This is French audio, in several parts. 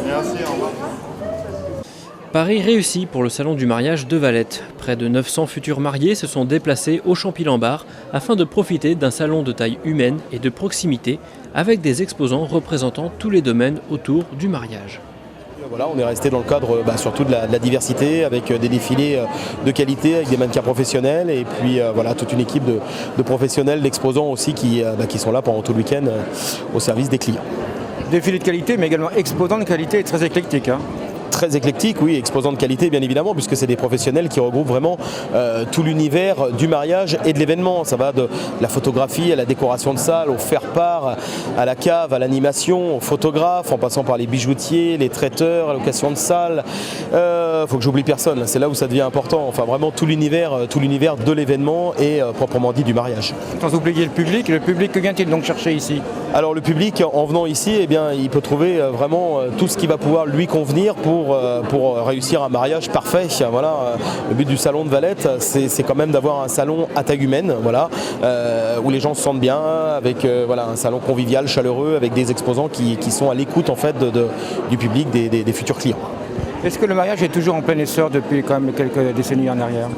Merci, au revoir. Paris réussi pour le salon du mariage de Valette. Près de 900 futurs mariés se sont déplacés au Champy-Lambart afin de profiter d'un salon de taille humaine et de proximité avec des exposants représentant tous les domaines autour du mariage. Voilà, on est resté dans le cadre surtout de la diversité, avec des défilés de qualité, avec des mannequins professionnels et puis voilà, toute une équipe de professionnels, d'exposants aussi qui sont là pendant tout le week-end au service des clients. Défilé de qualité mais également exposants de qualité et très éclectique. Très éclectique, oui, exposants de qualité bien évidemment, puisque c'est des professionnels qui regroupent vraiment tout l'univers du mariage et de l'événement. Ça va de la photographie à la décoration de salle, au faire-part, à la cave, à l'animation, aux photographes, en passant par les bijoutiers, les traiteurs, la location de salle. Faut que j'oublie personne, c'est là où ça devient important. Enfin vraiment tout l'univers de l'événement et proprement dit du mariage. Sans oublier le public que vient-il donc chercher ici? Alors le public, en venant ici, eh bien, il peut trouver vraiment tout ce qui va pouvoir lui convenir pour réussir un mariage parfait. Voilà, le but du salon de Valette, c'est quand même d'avoir un salon à taille humaine, voilà, où les gens se sentent bien, avec voilà, un salon convivial, chaleureux, avec des exposants qui sont à l'écoute en fait, du public, des futurs clients. Est-ce que le mariage est toujours en plein essor depuis quand même quelques décennies en arrière?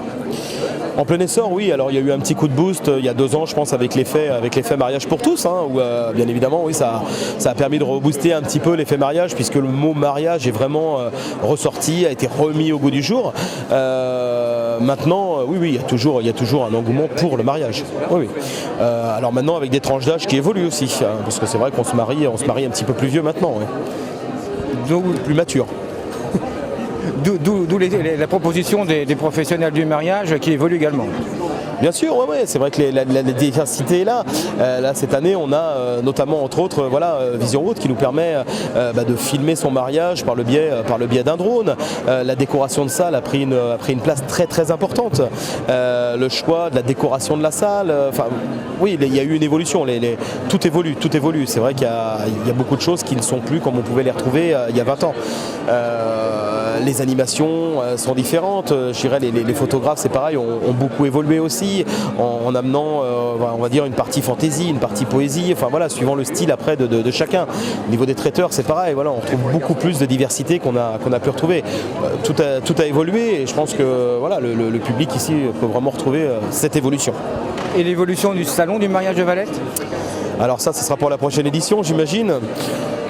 En plein essor, oui. Alors il y a eu un petit coup de boost il y a 2 ans, je pense, avec l'effet mariage pour tous, hein, où bien évidemment, oui, ça a permis de rebooster un petit peu l'effet mariage, puisque le mot mariage est vraiment ressorti, a été remis au goût du jour. Maintenant, oui, il y a toujours un engouement pour le mariage. Oui. Alors maintenant, avec des tranches d'âge qui évoluent aussi, hein, parce que c'est vrai qu'on se marie un petit peu plus vieux maintenant, oui. Donc plus mature. D'où la proposition des professionnels du mariage qui évolue également. Bien sûr, ouais, c'est vrai que la diversité est là. Là, cette année, on a notamment, entre autres, Vision Haute qui nous permet de filmer son mariage par le biais d'un drone. La décoration de salle a pris une place très très importante. Le choix de la décoration de la salle, oui, il y a eu une évolution. Tout évolue. C'est vrai qu'il y a beaucoup de choses qui ne sont plus comme on pouvait les retrouver il y a 20 ans. Les animations sont différentes. Je dirais les photographes, c'est pareil, ont beaucoup évolué aussi, en amenant, on va dire, une partie fantaisie, une partie poésie, enfin voilà, suivant le style après de chacun. Au niveau des traiteurs, c'est pareil, voilà, on retrouve beaucoup plus de diversité qu'on a pu retrouver. Tout a évolué et je pense que voilà, le public ici peut vraiment retrouver cette évolution. Et l'évolution du salon du mariage de Valette? Alors ça, ce sera pour la prochaine édition, j'imagine.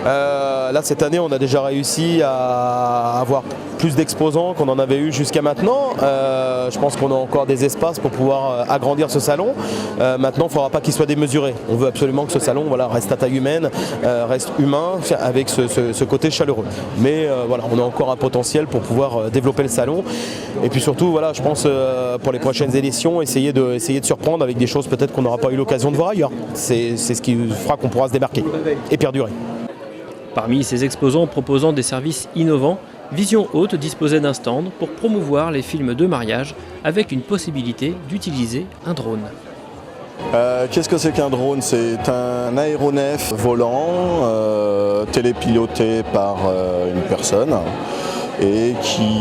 Là, cette année, on a déjà réussi à avoir plus d'exposants qu'on en avait eu jusqu'à maintenant. Je pense qu'on a encore des espaces pour pouvoir agrandir ce salon. Maintenant, il ne faudra pas qu'il soit démesuré. On veut absolument que ce salon reste à taille humaine, reste humain, avec ce côté chaleureux. Mais voilà, on a encore un potentiel pour pouvoir développer le salon. Et puis surtout, voilà, je pense pour les prochaines éditions, essayer de surprendre avec des choses peut-être qu'on n'aura pas eu l'occasion de voir ailleurs. C'est ce qui fera qu'on pourra se démarquer et perdurer. Parmi ces exposants proposant des services innovants, Vision Haute disposait d'un stand pour promouvoir les films de mariage avec une possibilité d'utiliser un drone. Qu'est-ce que c'est qu'un drone? C'est un aéronef volant télépiloté par une personne et qui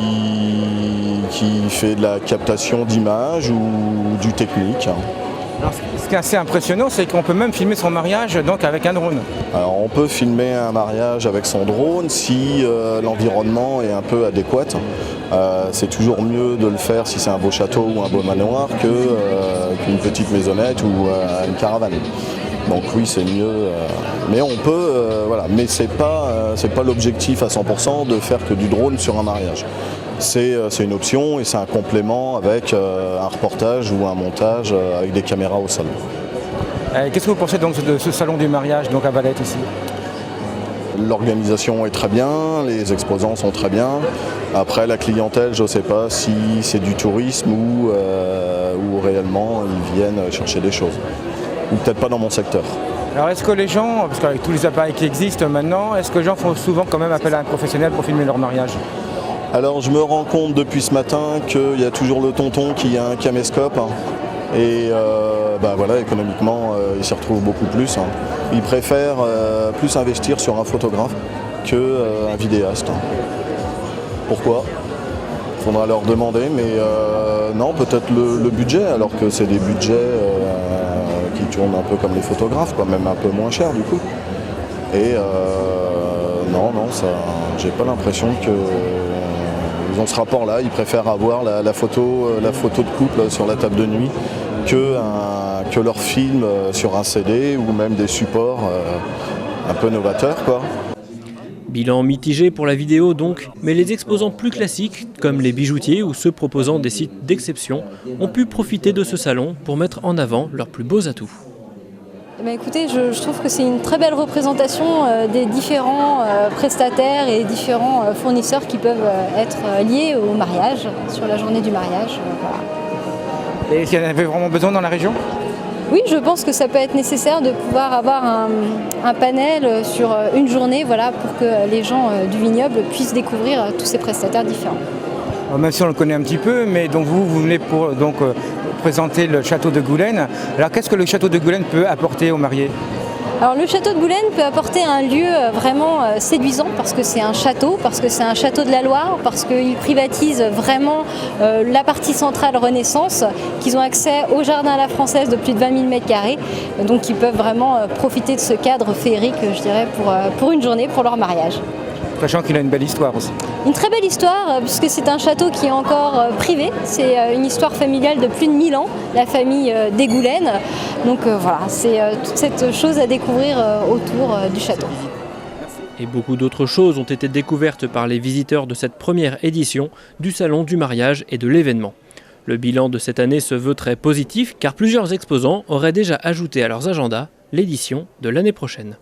fait de la captation d'images ou du technique. Alors, ce qui est assez impressionnant, c'est qu'on peut même filmer son mariage donc avec un drone. Alors, on peut filmer un mariage avec son drone si l'environnement est un peu adéquat. C'est toujours mieux de le faire si c'est un beau château ou un beau manoir qu'une petite maisonnette ou une caravane. Donc oui, c'est mieux, mais on peut, voilà. Mais c'est pas l'objectif à 100% de faire que du drone sur un mariage. C'est une option et c'est un complément avec un reportage ou un montage avec des caméras au sol. Qu'est-ce que vous pensez donc de ce salon du mariage donc à Valette ici? L'organisation est très bien, les exposants sont très bien. Après la clientèle, je ne sais pas si c'est du tourisme ou réellement ils viennent chercher des choses. Ou peut-être pas dans mon secteur. Alors est-ce que les gens, parce qu'avec tous les appareils qui existent maintenant, est-ce que les gens font souvent quand même appel à un professionnel pour filmer leur mariage? Alors je me rends compte depuis ce matin qu'il y a toujours le tonton qui a un caméscope et voilà, économiquement il s'y retrouve beaucoup plus. Il préfère plus investir sur un photographe qu'un vidéaste. Pourquoi? Il faudra leur demander, mais non, peut-être le budget, alors que c'est des budgets qui tournent un peu comme les photographes, quoi, même un peu moins cher du coup. Et Non, j'ai pas l'impression qu'ils ont ce rapport-là. Ils préfèrent avoir la photo de couple sur la table de nuit que leur film sur un CD ou même des supports un peu novateurs, quoi. Bilan mitigé pour la vidéo donc, mais les exposants plus classiques, comme les bijoutiers ou ceux proposant des sites d'exception, ont pu profiter de ce salon pour mettre en avant leurs plus beaux atouts. Écoutez, je trouve que c'est une très belle représentation des différents prestataires et différents fournisseurs qui peuvent être liés au mariage, sur la journée du mariage. Voilà. Et est-ce qu'il y en avait vraiment besoin dans la région ? Oui, je pense que ça peut être nécessaire de pouvoir avoir un panel sur une journée, voilà, pour que les gens du vignoble puissent découvrir tous ces prestataires différents. Alors, même si on le connaît un petit peu, mais donc vous venez pour présenter le château de Goulaine. Alors qu'est-ce que le château de Goulaine peut apporter aux mariés ? Alors le château de Goulaine peut apporter un lieu vraiment séduisant parce que c'est un château de la Loire, parce qu'il privatise vraiment la partie centrale Renaissance, qu'ils ont accès au jardin à la française de plus de 20 000 m², donc ils peuvent vraiment profiter de ce cadre féerique, je dirais, pour une journée, pour leur mariage. Sachant qu'il a une belle histoire aussi. Une très belle histoire, puisque c'est un château qui est encore privé. C'est une histoire familiale de plus de 1000 ans, la famille des Goulaine. Donc voilà, c'est toute cette chose à découvrir autour du château. Et beaucoup d'autres choses ont été découvertes par les visiteurs de cette première édition du Salon du mariage et de l'événement. Le bilan de cette année se veut très positif, car plusieurs exposants auraient déjà ajouté à leurs agendas l'édition de l'année prochaine.